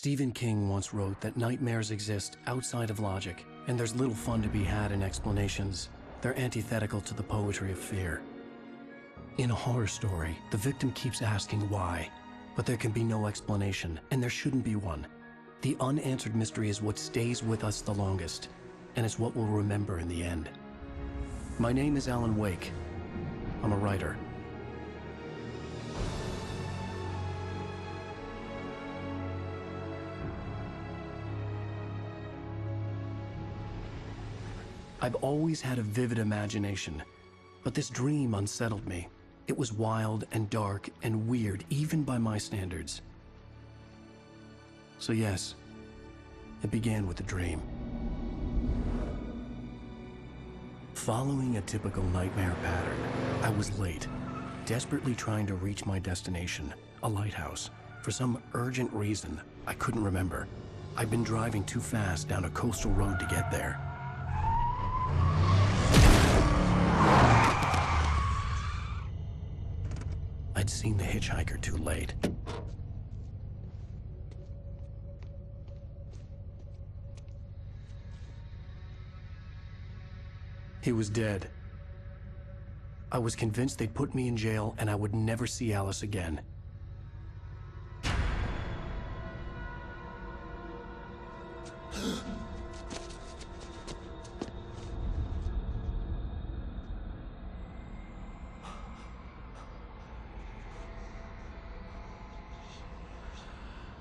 Stephen King once wrote that nightmares exist outside of logic, and there's little fun to be had in explanations. They're antithetical to the poetry of fear. In a horror story, the victim keeps asking why, but there can be no explanation, and there shouldn't be one. The unanswered mystery is what stays with us the longest, and it's what we'll remember in the end. My name is Alan Wake. I'm a writer. I've always had a vivid imagination, but this dream unsettled me. It was wild and dark and weird, even by my standards. So yes, it began with a dream. Following a typical nightmare pattern, I was late, desperately trying to reach my destination, a lighthouse. For some urgent reason, I couldn't remember. I'd been driving too fast down a coastal road to get there. I'd seen the hitchhiker too late. He was dead. I was convinced they'd put me in jail and I would never see Alice again.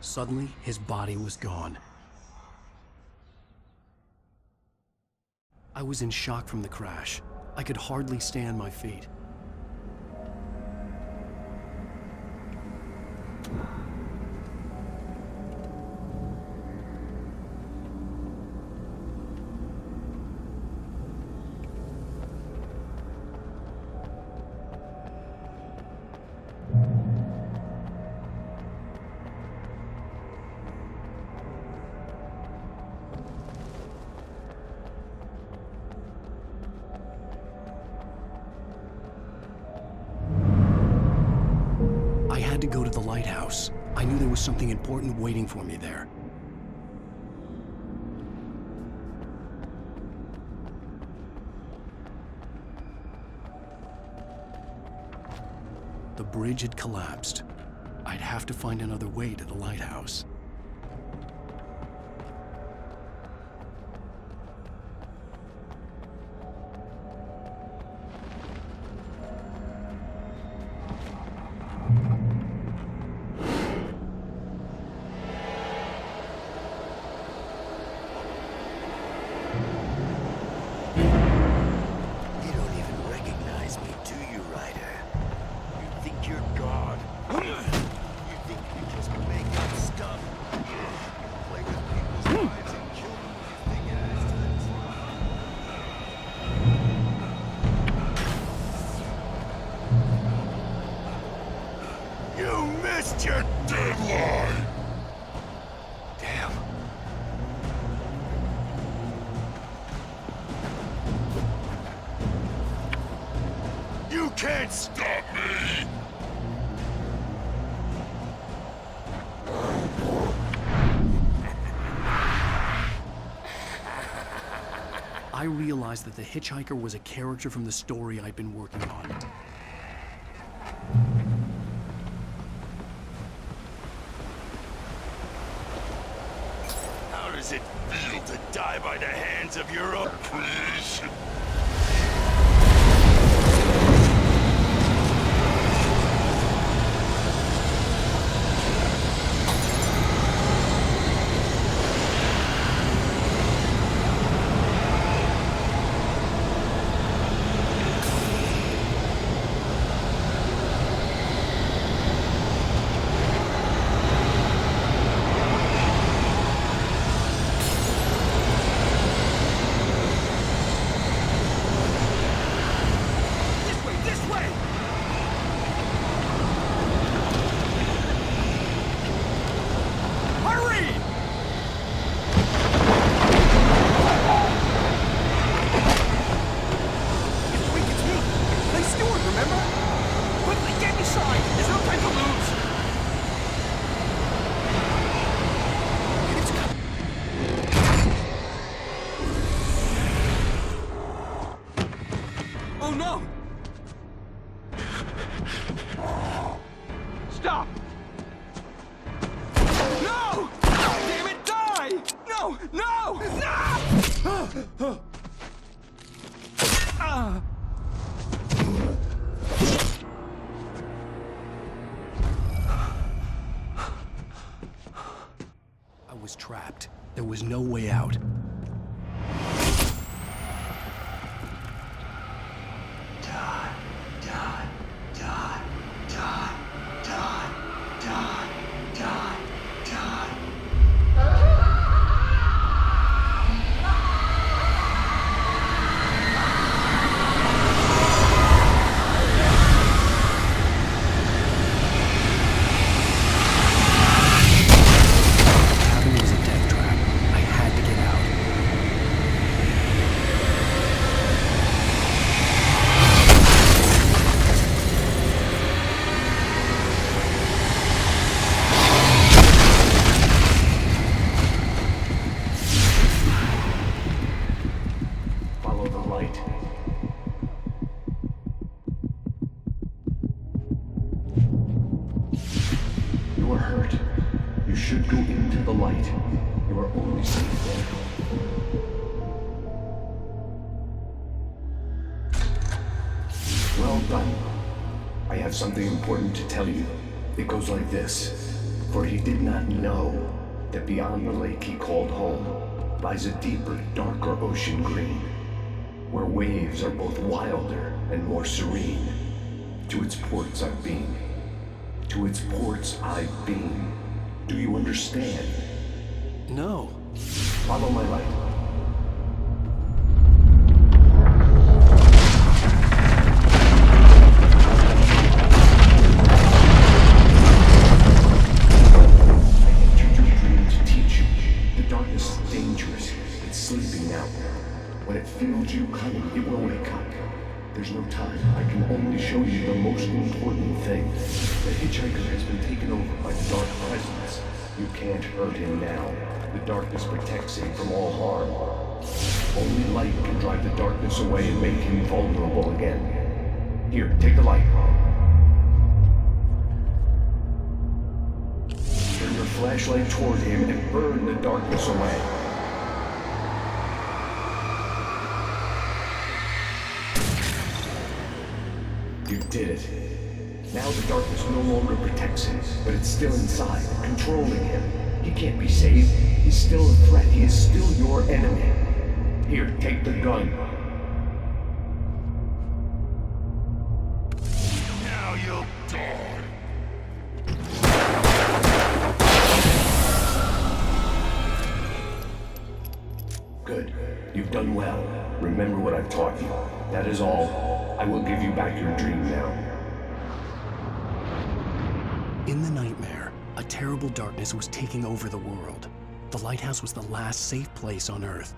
Suddenly, his body was gone. I was in shock from the crash. I could hardly stay on my feet. To go to the lighthouse. I knew there was something important waiting for me there. The bridge had collapsed. I'd have to find another way to the lighthouse. Your deadline! Damn. You can't stop me! I realized that the hitchhiker was a character from the story I'd been working on. How does it feel to die by the hands of your own creation? Oh no! Stop! No! Damn it, die! No! No! No! I was trapped. There was no way out. Something important to tell you. It goes like this. For he did not know that beyond the lake he called home lies a deeper, darker ocean green, where waves are both wilder and more serene. To its ports I've been. To its ports I've been. Do you understand? No. Follow my light. You coming, it will wake up. There's no time. I can only show you the most important thing. The hitchhiker has been taken over by the dark presence. You can't hurt him now. The darkness protects him from all harm. Only light can drive the darkness away and make him vulnerable again. Here, take the light. Turn your flashlight toward him and burn the darkness away. You did it. Now the darkness no longer protects him, but it's still inside, controlling him. He can't be saved. He's still a threat. He is still your enemy. Here, take the gun. Now you'll die. Good. You've done well. Remember what I've taught you. That is all. I will give you back your dream now. In the nightmare, a terrible darkness was taking over the world. The lighthouse was the last safe place on Earth.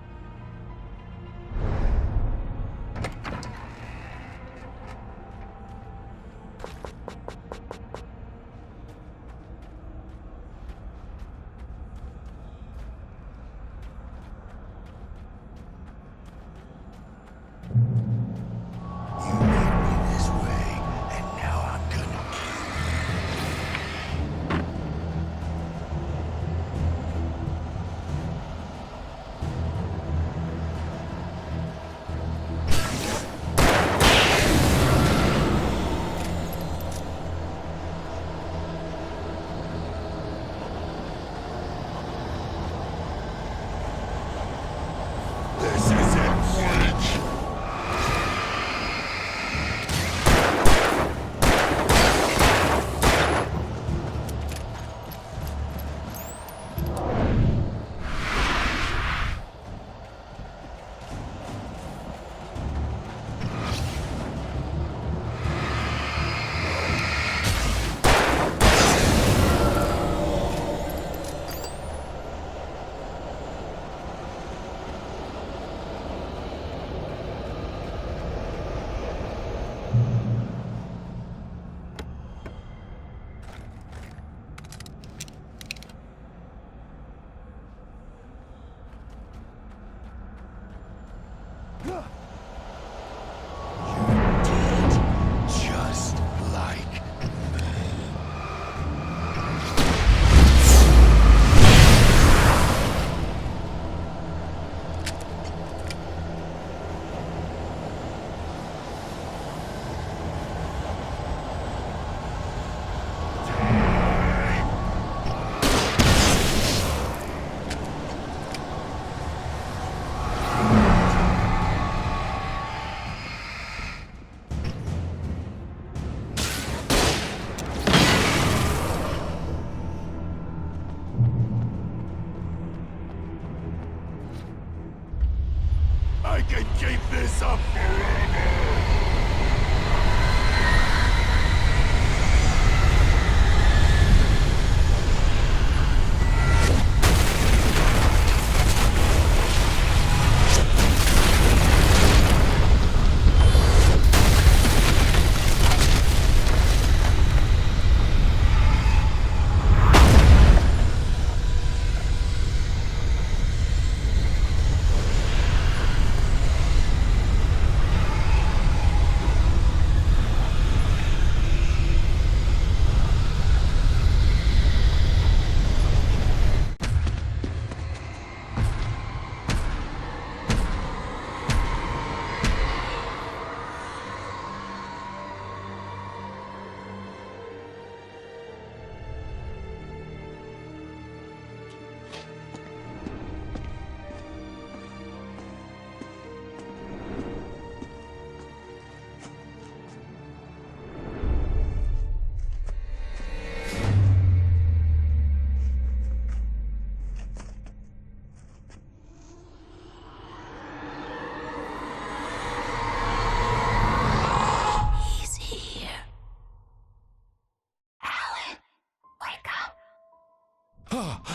keep this up forever!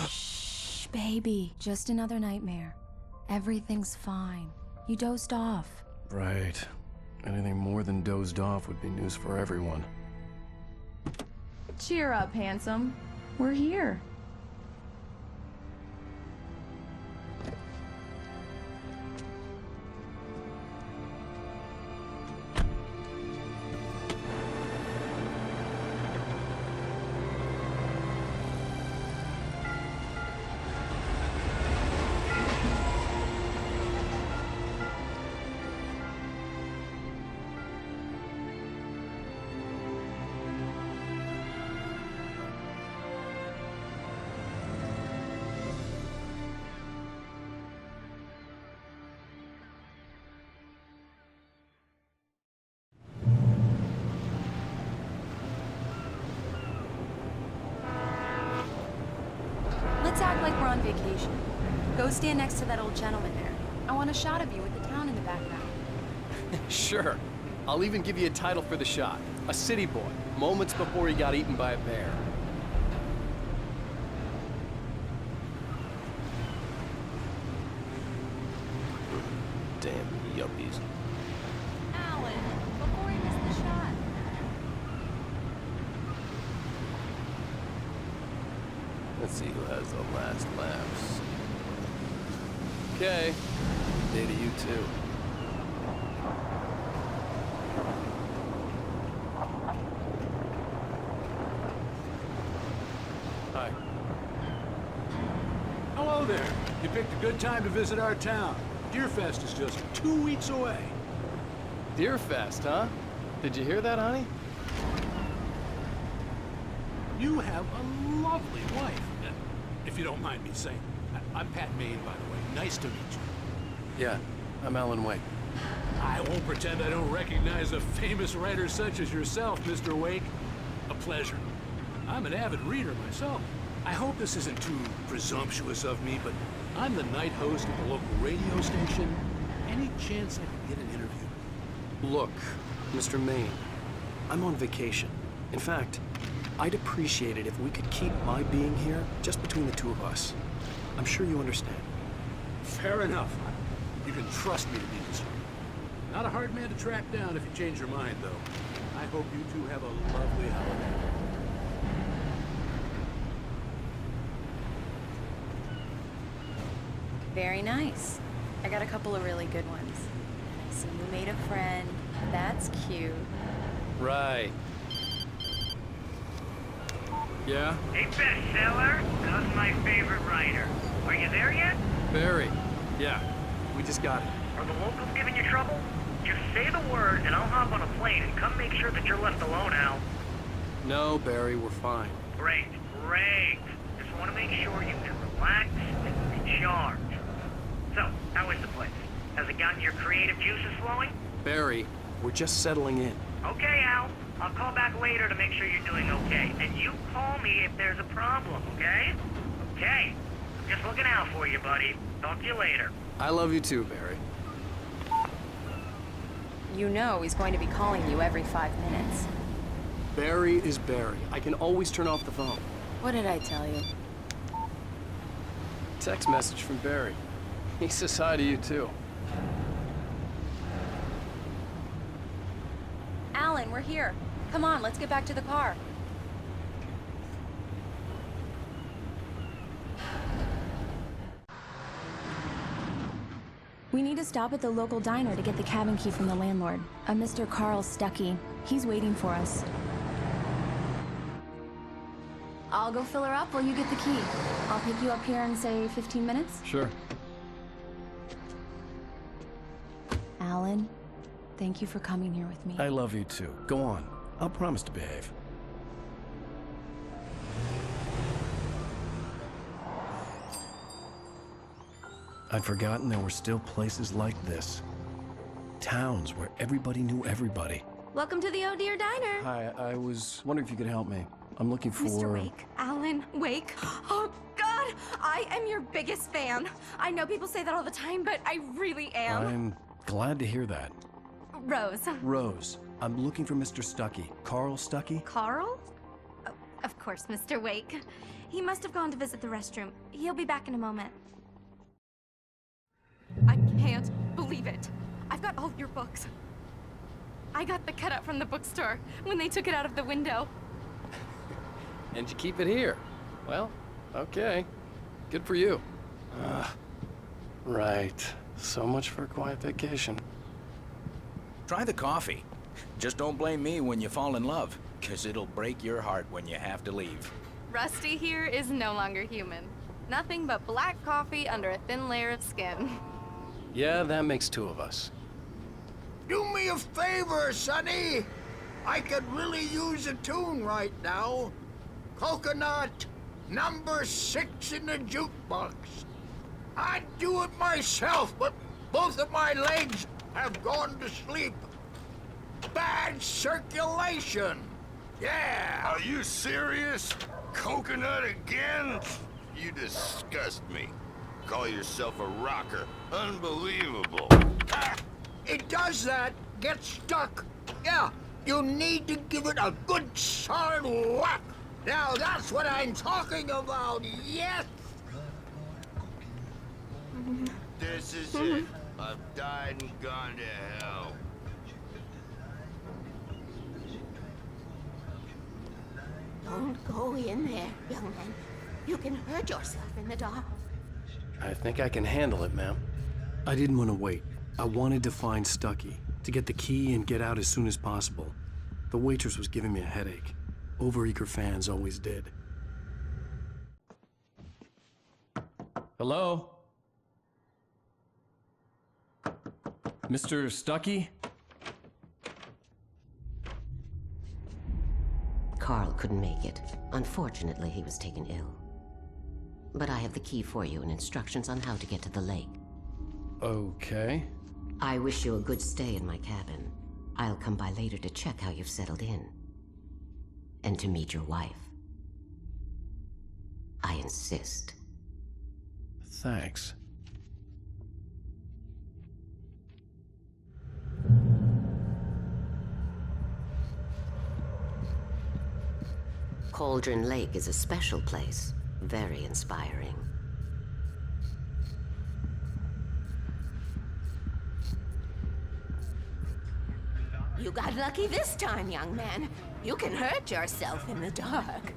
Shh, baby. Just another nightmare. Everything's fine. You dozed off. Right. Anything more than dozed off would be news for everyone. Cheer up, handsome. We're here. Let's act like we're on vacation. Go stand next to that old gentleman there. I want a shot of you with the town in the background. Sure. I'll even give you a title for the shot. A city boy, moments before he got eaten by a bear. Damn yuppies. Alan, before he missed the shot. Let's see who has the last laughs. Okay. Day to you too. Hi. Hello there. You picked a good time to visit our town. Deerfest is just 2 weeks away. Deerfest, huh? Did you hear that, honey? You have a lovely wife, if you don't mind me saying. I'm Pat Maine, by the way. Nice to meet you. Yeah, I'm Alan Wake. I won't pretend I don't recognize a famous writer such as yourself, Mr. Wake. A pleasure. I'm an avid reader myself. I hope this isn't too presumptuous of me, but I'm the night host at the local radio station. Any chance I could get an interview? Look, Mr. Maine, I'm on vacation. In fact, I'd appreciate it if we could keep my being here just between the two of us. I'm sure you understand. Fair enough. You can trust me to be discreet. Not a hard man to track down if you change your mind, though. I hope you two have a lovely holiday. Very nice. I got a couple of really good ones. I see you made a friend. That's cute. Right. Yeah? Hey, bestseller, Gus my favorite writer. Are you there yet? Barry. Yeah, we just got it. Are the locals giving you trouble? Just say the word and I'll hop on a plane and come make sure that you're left alone, Al. No, Barry, we're fine. Great, great. Just want to make sure you can relax and recharge. So, how is the place? Has it gotten your creative juices flowing? Barry, we're just settling in. Okay, Al. I'll call back later to make sure you're doing okay. And you call me if there's a problem, okay? Okay. I'm just looking out for you, buddy. Talk to you later. I love you too, Barry. You know he's going to be calling you every 5 minutes. Barry is Barry. I can always turn off the phone. What did I tell you? Text message from Barry. He says hi to you, too. Alan, we're here. Come on, let's get back to the car. We need to stop at the local diner to get the cabin key from the landlord, a Mr. Carl Stuckey. He's waiting for us. I'll go fill her up while you get the key. I'll pick you up here in, say, 15 minutes? Sure. Alan, thank you for coming here with me. I love you, too. Go on. I'll promise to behave. I'd forgotten there were still places like this. Towns where everybody knew everybody. Welcome to the Oh Dear Diner. Hi, I was wondering if you could help me. I'm looking for... Mr. Wake, Alan Wake. Oh, God, I am your biggest fan. I know people say that all the time, but I really am. I'm glad to hear that. Rose. Rose, I'm looking for Mr. Stuckey. Carl Stuckey? Carl? Oh, of course, Mr. Wake. He must have gone to visit the restroom. He'll be back in a moment. I can't believe it. I've got all your books. I got the cutout from the bookstore when they took it out of the window. And you keep it here. Well, okay. Good for you. Right. So much for a quiet vacation. Try the coffee. Just don't blame me when you fall in love, 'cause it'll break your heart when you have to leave. Rusty here is no longer human. Nothing but black coffee under a thin layer of skin. Yeah, that makes two of us. Do me a favor, Sonny. I could really use a tune right now. Coconut, number 6 in the jukebox. I'd do it myself, but both of my legs have gone to sleep. Bad circulation. Yeah. Are you serious? Coconut again? You disgust me. Call yourself a rocker. Unbelievable. Ah, it does that. Get stuck. Yeah, you need to give it a good solid whack. Now that's what I'm talking about, yes! This is it. I've died and gone to hell. Don't go in there, young man. You can hurt yourself in the dark. I think I can handle it, ma'am. I didn't want to wait. I wanted to find Stuckey, to get the key and get out as soon as possible. The waitress was giving me a headache. Overeager fans always did. Hello? Mr. Stuckey? Carl couldn't make it. Unfortunately, he was taken ill. But I have the key for you and instructions on how to get to the lake. Okay. I wish you a good stay in my cabin. I'll come by later to check how you've settled in. And to meet your wife. I insist. Thanks. Cauldron Lake is a special place. Very inspiring. You got lucky this time, young man. You can hurt yourself in the dark.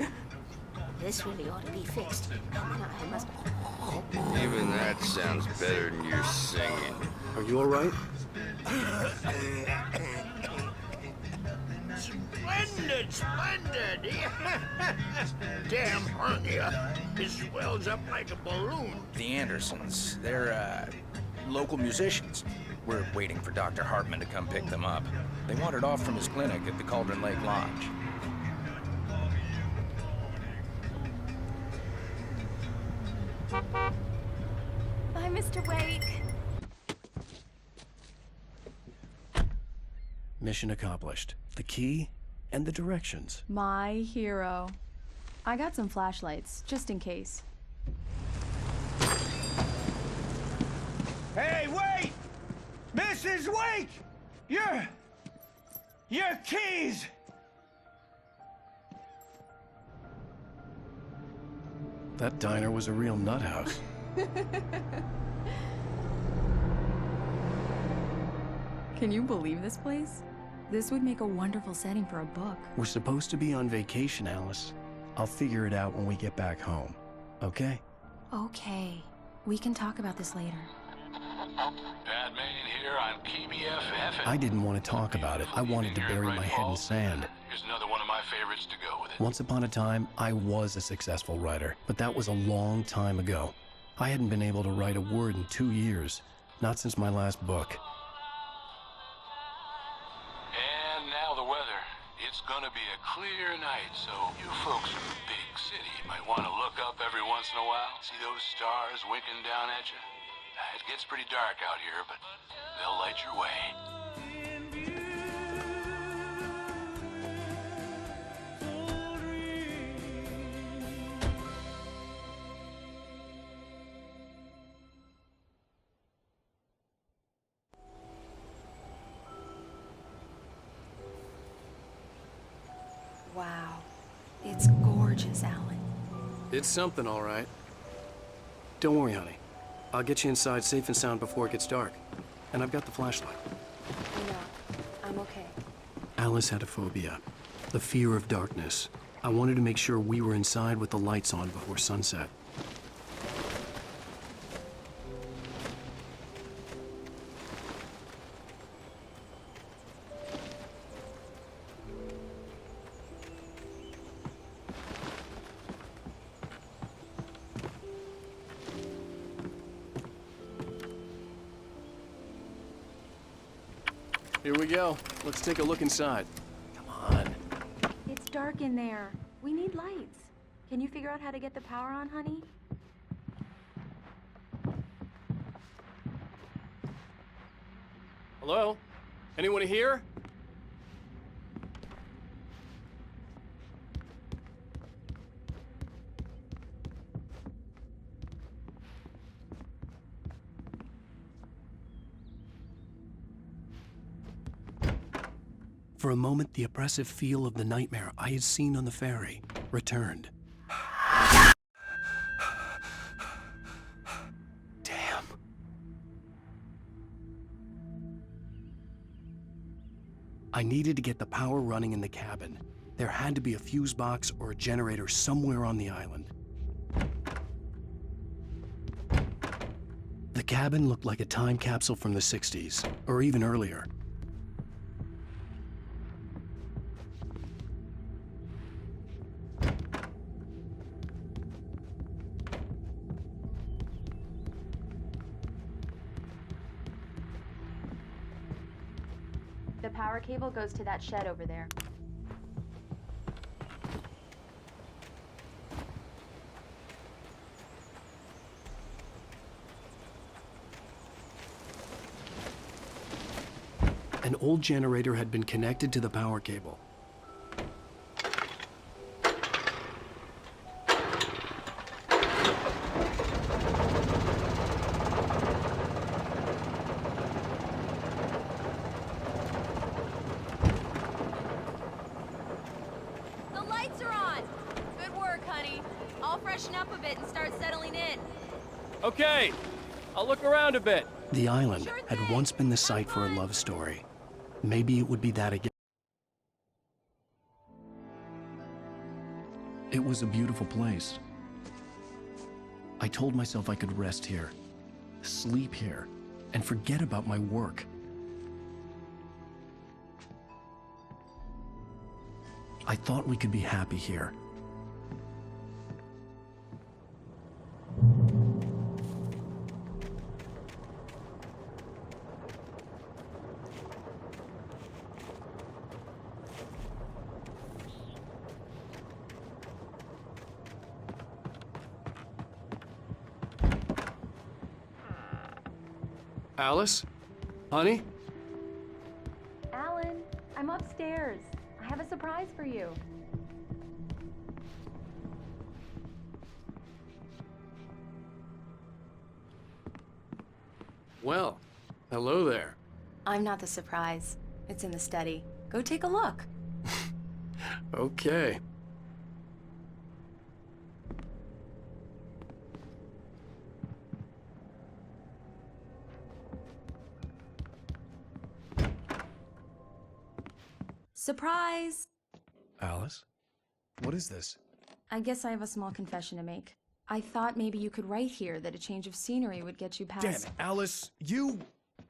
This really ought to be fixed. I must... Even that sounds better than your singing. Are you all right? Splendid, splendid! Damn hernia. It swells up like a balloon. The Andersons, they're, local musicians. We're waiting for Dr. Hartman to come pick them up. They wandered off from his clinic at the Cauldron Lake Lodge. Bye, Mr. Wake. Mission accomplished. The key and the directions. My hero. I got some flashlights, just in case. Hey, wait! Mrs. Wake! Your keys! That diner was a real nut house. Can you believe this place? This would make a wonderful setting for a book. We're supposed to be on vacation, Alice. I'll figure it out when we get back home, okay? Okay. We can talk about this later. Batman here on KBFF. I didn't want to talk about it. I wanted to bury my head in sand. Here's another one of my favorites to go with it. Once upon a time, I was a successful writer, but that was a long time ago. I hadn't been able to write a word in 2 years, not since my last book. And now the weather. It's gonna be a clear night, so you folks in the big city might want to look up every once in a while. See those stars winking down at you? It gets pretty dark out here, but they'll light your way. Wow. It's gorgeous, Alan. It's something, all right. Don't worry, honey. I'll get you inside safe and sound before it gets dark. And I've got the flashlight. I know. I'm okay. Alice had a phobia. The fear of darkness. I wanted to make sure we were inside with the lights on before sunset. Here we go. Let's take a look inside. Come on. It's dark in there. We need lights. Can you figure out how to get the power on, honey? Hello? Anyone here? For a moment, the oppressive feel of the nightmare I had seen on the ferry returned. Damn. I needed to get the power running in the cabin. There had to be a fuse box or a generator somewhere on the island. The cabin looked like a time capsule from the 60s, or even earlier. The power cable goes to that shed over there. An old generator had been connected to the power cable. The lights are on! Good work, honey. I'll freshen up a bit and start settling in. Okay, I'll look around a bit. The island had once been the site for a love story. Maybe it would be that again. It was a beautiful place. I told myself I could rest here, sleep here, and forget about my work. I thought we could be happy here. Alice? Honey? Alan, I'm upstairs. I have a surprise for you. Well, hello there. I'm not the surprise. It's in the study. Go take a look. Okay. Surprise! Alice? What is this? I guess I have a small confession to make. I thought maybe you could write here that a change of scenery would get you past... Damn it, Alice!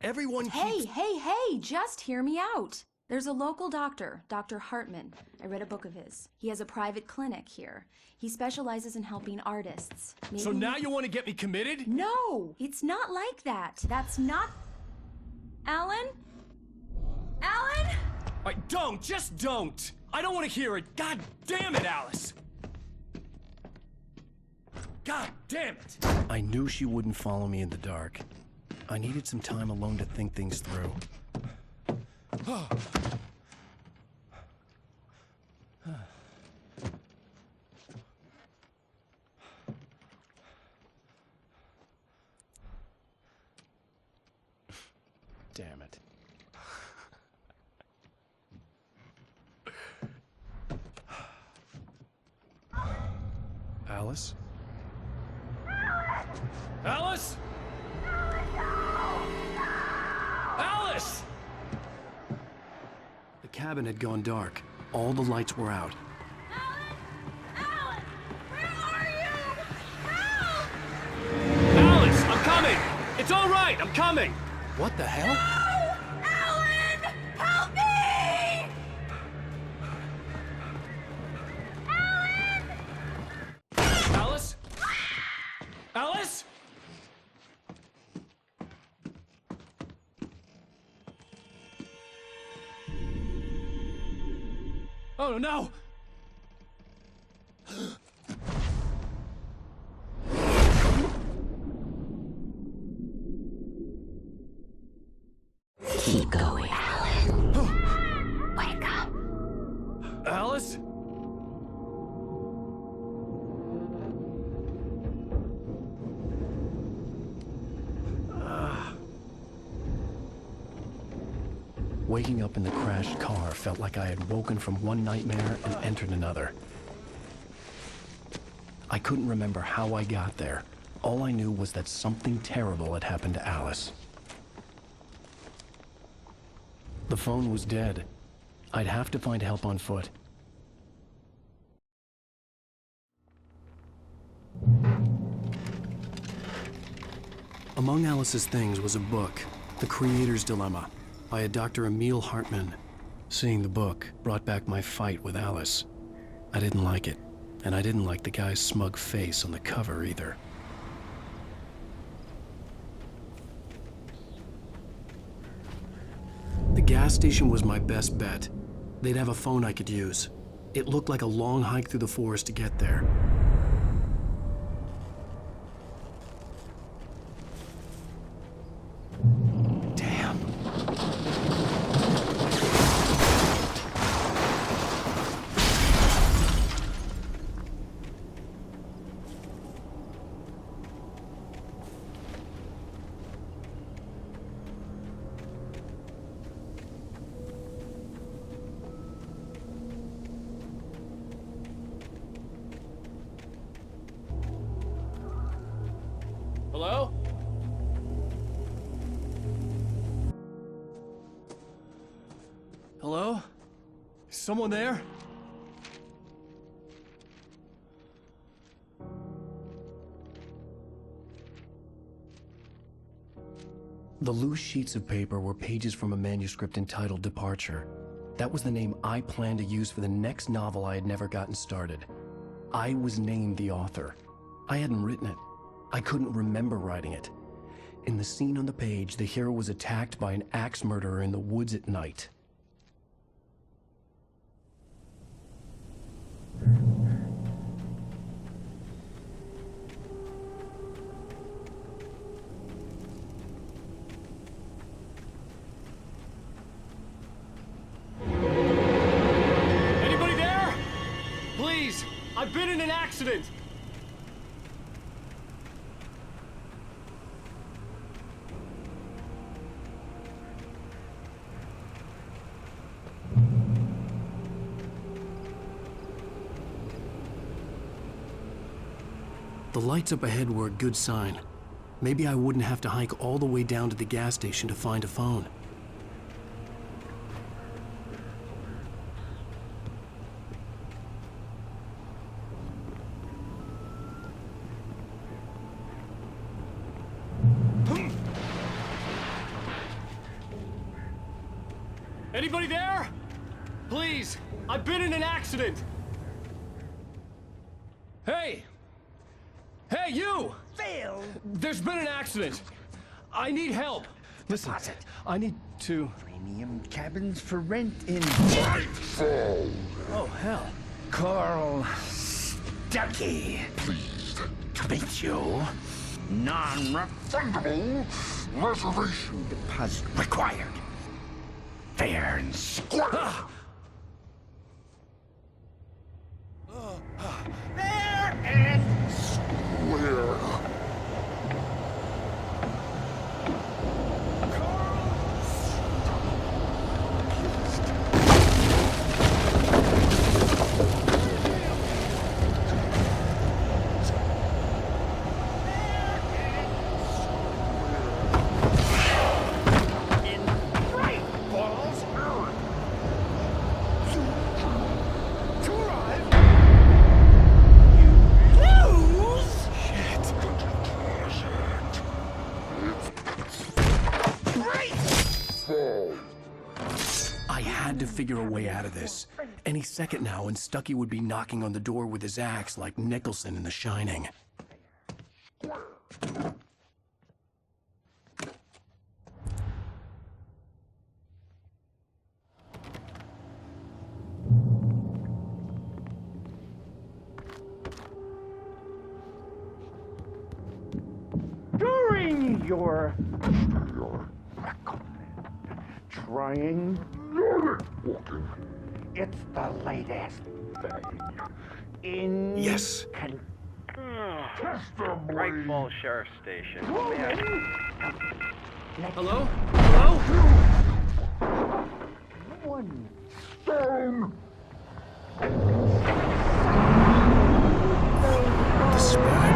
Everyone keeps... Hey, just hear me out! There's a local doctor, Dr. Hartman. I read a book of his. He has a private clinic here. He specializes in helping artists. Maybe... So now you want to get me committed? No! It's not like that. That's not... Alan? Alan? Just don't! I don't want to hear it! God damn it, Alice! God damn it! I knew she wouldn't follow me in the dark. I needed some time alone to think things through. Damn it. Alice? Alice? Alice! The cabin had gone dark. All the lights were out. Alan! Where are you? Help! Alice, I'm coming! It's all right, I'm coming! What the hell? No! Alan! Help me! Alan! Alice? Alice? Oh no! Keep going, Alan. Wake up. Alice? Waking up in the crashed car felt like I had woken from one nightmare and entered another. I couldn't remember how I got there. All I knew was that something terrible had happened to Alice. The phone was dead. I'd have to find help on foot. Among Alice's things was a book, The Creator's Dilemma, by a Dr. Emil Hartman. Seeing the book brought back my fight with Alice. I didn't like it, and I didn't like the guy's smug face on the cover either. The gas station was my best bet. They'd have a phone I could use. It looked like a long hike through the forest to get there. Damn. Hello? Hello? Is someone there? The loose sheets of paper were pages from a manuscript entitled Departure. That was the name I planned to use for the next novel I had never gotten started. I was named the author. I hadn't written it. I couldn't remember writing it. In the scene on the page, the hero was attacked by an axe murderer in the woods at night. Anybody there? Please, I've been in an accident. The lights up ahead were a good sign. Maybe I wouldn't have to hike all the way down to the gas station to find a phone. Anybody there? Please, I've been in an accident. Hey! Hey, you! Phil! There's been an accident. I need help. Listen, Deposit. I need to... Premium cabins for rent in... Nightfall! Oh, hell. Carl Stuckey. Pleased To meet you. Non-refundable reservation deposit required. Fair and square. Fair and where? I had to figure a way out of this. Any second now, and Stuckey would be knocking on the door with his axe like Nicholson in The Shining. During your trying, it's the latest thing in Yes. Great Falls Sheriff Station. Hello? Hello? One Stone! The spy.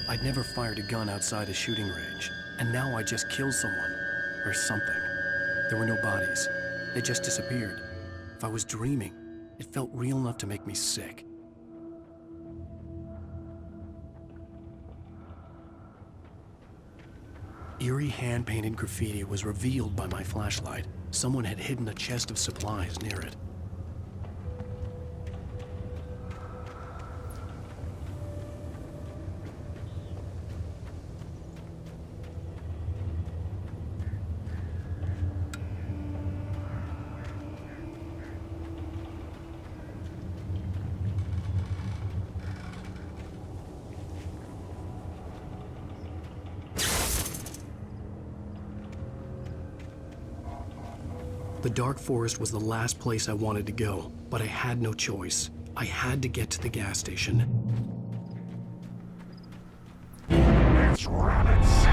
I'd never fired a gun outside a shooting range, and now I just killed someone. Or something. There were no bodies. They just disappeared. If I was dreaming, it felt real enough to make me sick. Eerie hand-painted graffiti was revealed by my flashlight. Someone had hidden a chest of supplies near it. The dark forest was the last place I wanted to go, but I had no choice. I had to get to the gas station. It's rabbits!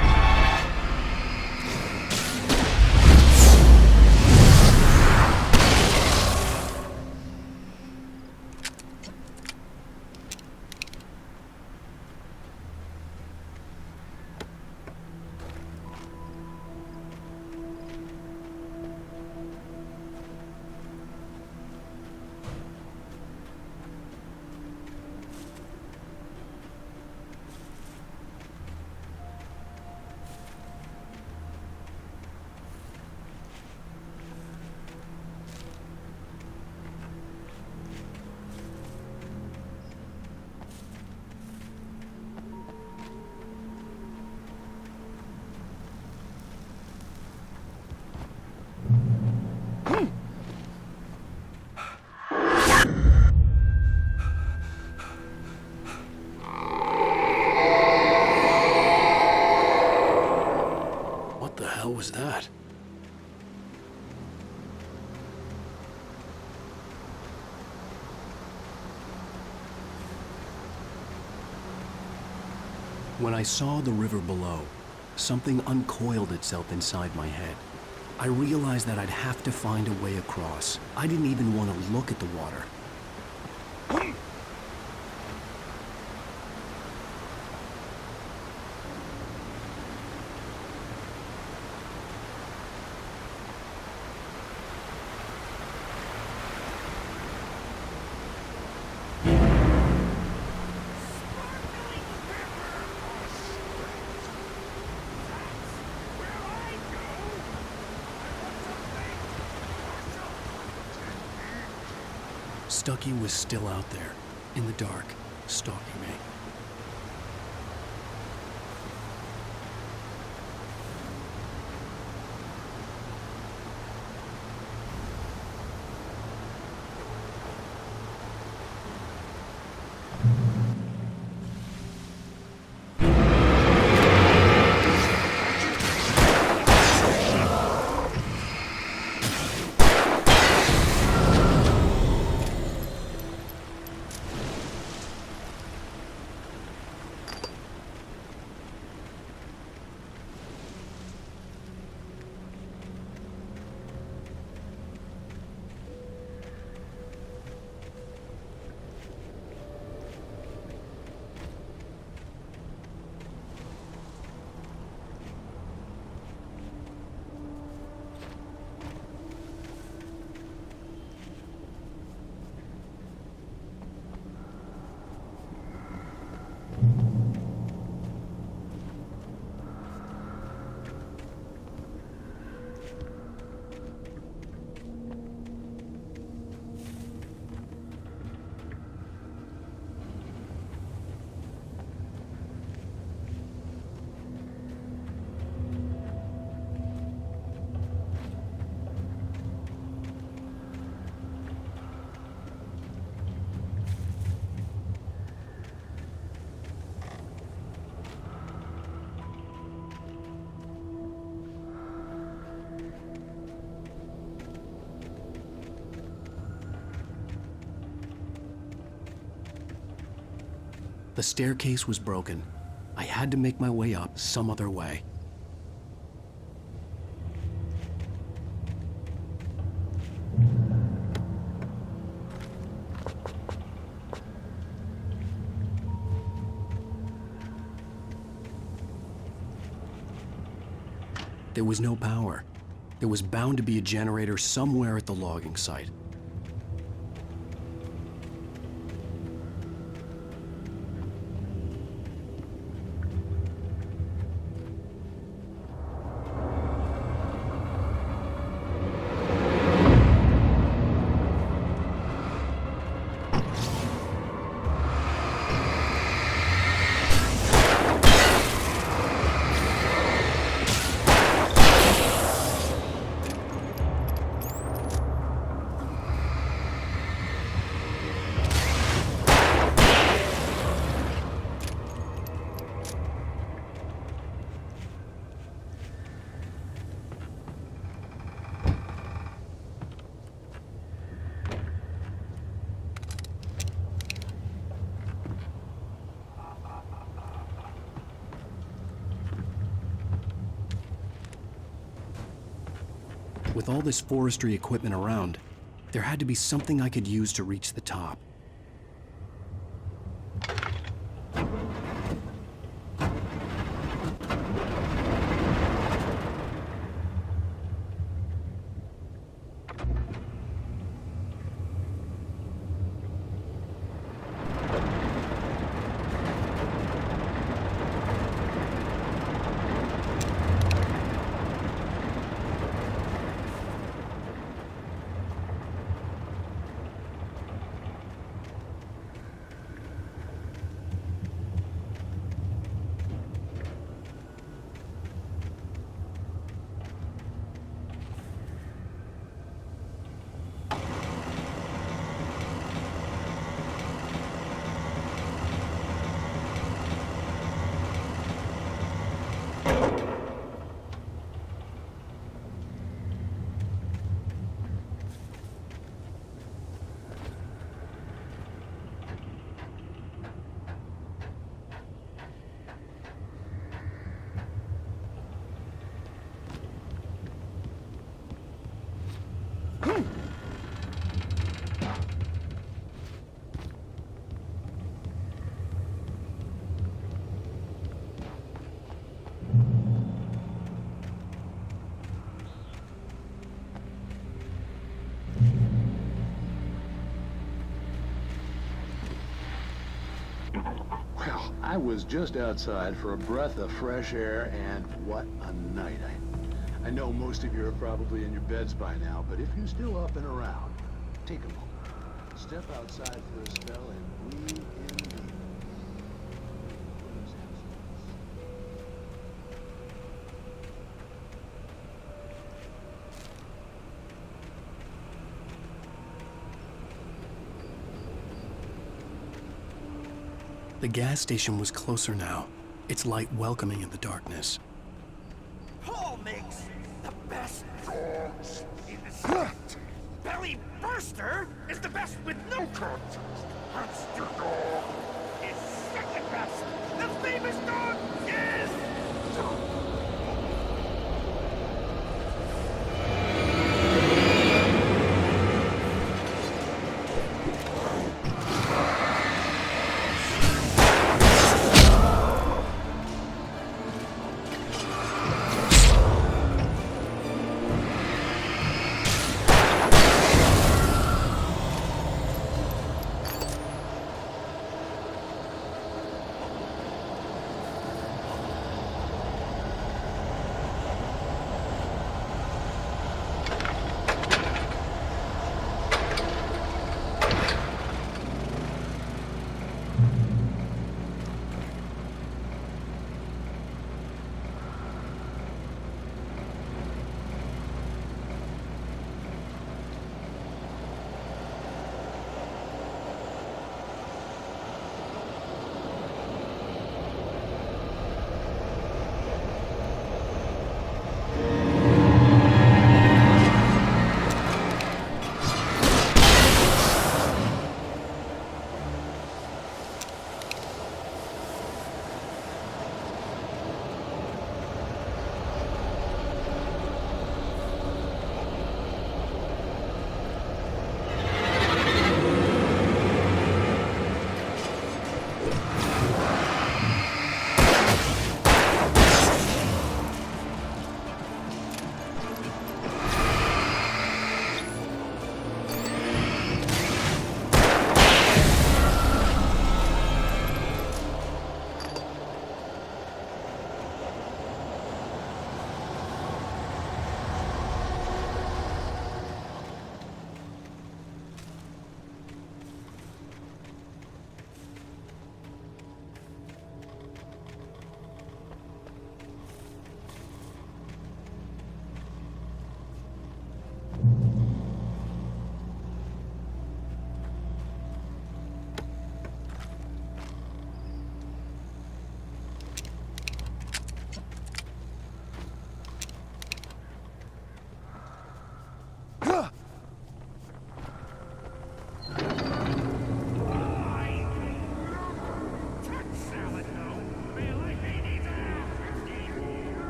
hell was that? When I saw the river below, something uncoiled itself inside my head. I realized that I'd have to find a way across. I didn't even want to look at the water. Stucky was still out there, in the dark, stalking me. The staircase was broken. I had to make my way up some other way. There was no power. There was bound to be a generator somewhere at the logging site. With all this forestry equipment around, there had to be something I could use to reach the top. I was just outside for a breath of fresh air, and what a night. I know most of you are probably in your beds by now, but if you're still up and around, take a moment. Step outside for a spell and breathe in deep. The gas station was closer now, its light welcoming in the darkness. Paul makes the best dogs in the state. Belly Burster is the best with no coat. Monster Dog is second best. The famous dog is...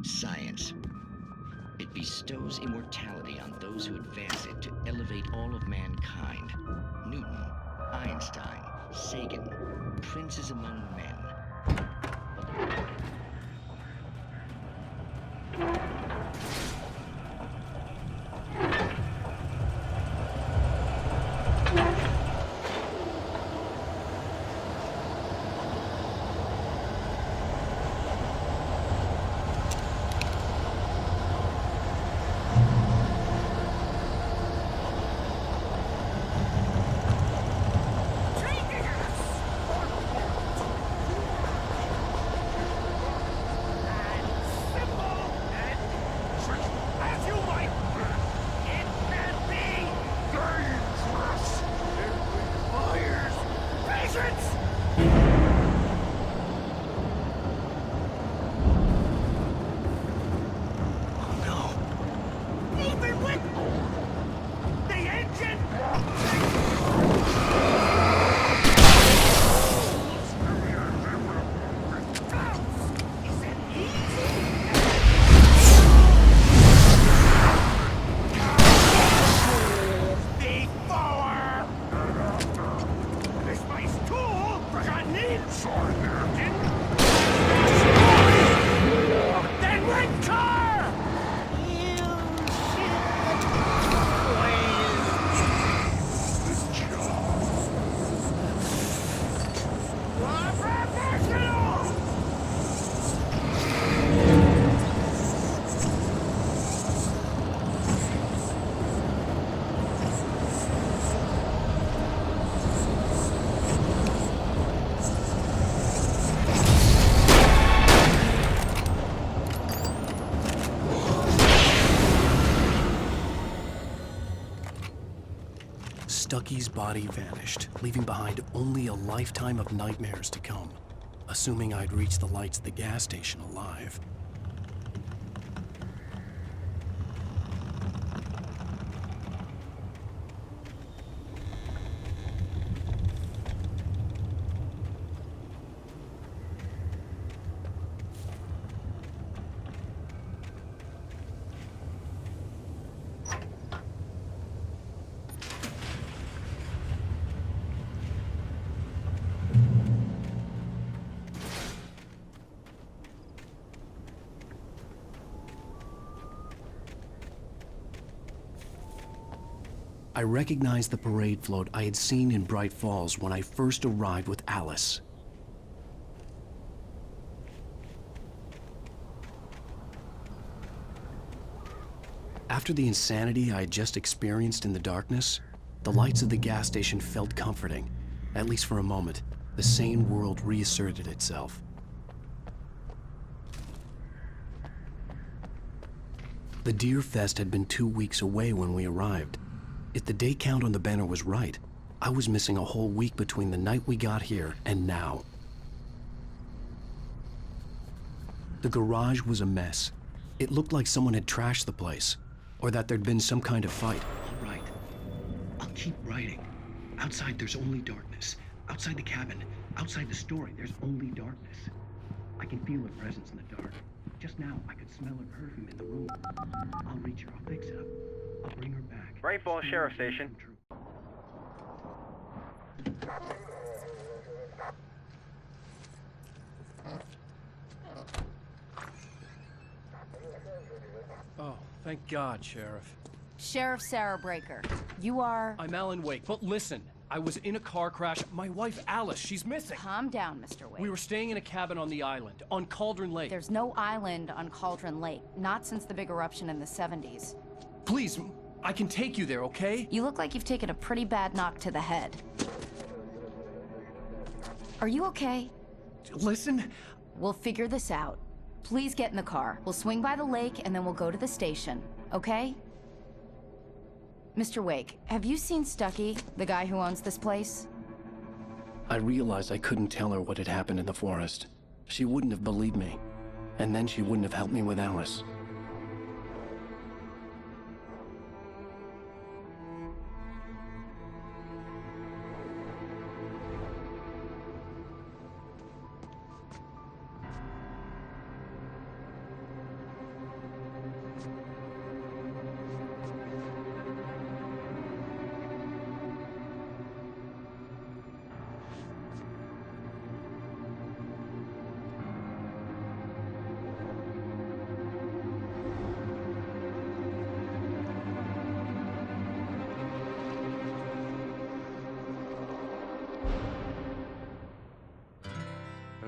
Science. It bestows immortality on those who advance it to elevate all of mankind. Newton Einstein, Sagan, princes among men. Stucky's body vanished, leaving behind only a lifetime of nightmares to come, assuming I'd reached the lights at the gas station alive. I recognized the parade float I had seen in Bright Falls when I first arrived with Alice. After the insanity I had just experienced in the darkness, the lights of the gas station felt comforting. At least for a moment, the sane world reasserted itself. The Deer Fest had been 2 weeks away when we arrived. If the day count on the banner was right, I was missing a whole week between the night we got here and now. The garage was a mess. It looked like someone had trashed the place, or that there'd been some kind of fight. All right. I'll keep writing. Outside, there's only darkness. Outside the cabin, outside the story, there's only darkness. I can feel her presence in the dark. Just now, I could smell her perfume in the room. I'll reach her. I'll fix it up. I'll bring her back. Bright Falls Sheriff Station. Oh, thank God, Sheriff. Sheriff Sarah Breaker. You are... I'm Alan Wake, but listen. I was in a car crash. My wife, Alice, she's missing. Calm down, Mr. Wake. We were staying in a cabin on the island, on Cauldron Lake. There's no island on Cauldron Lake. Not since the big eruption in the 70s. Please, I can take you there, okay? You look like you've taken a pretty bad knock to the head. Are you okay? Listen. We'll figure this out. Please get in the car. We'll swing by the lake and then we'll go to the station, okay? Mr. Wake, have you seen Stucky, the guy who owns this place? I realized I couldn't tell her what had happened in the forest. She wouldn't have believed me. And then she wouldn't have helped me with Alice.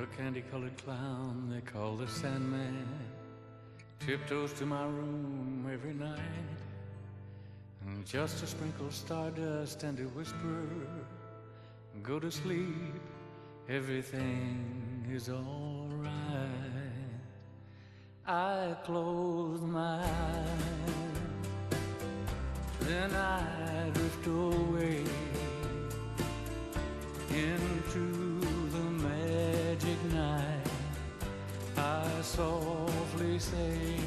A candy-colored clown they call the Sandman tiptoes to my room every night, and just to sprinkle stardust and to whisper, go to sleep, everything is all right. I close my eyes, then I drift away into the magic night. I softly say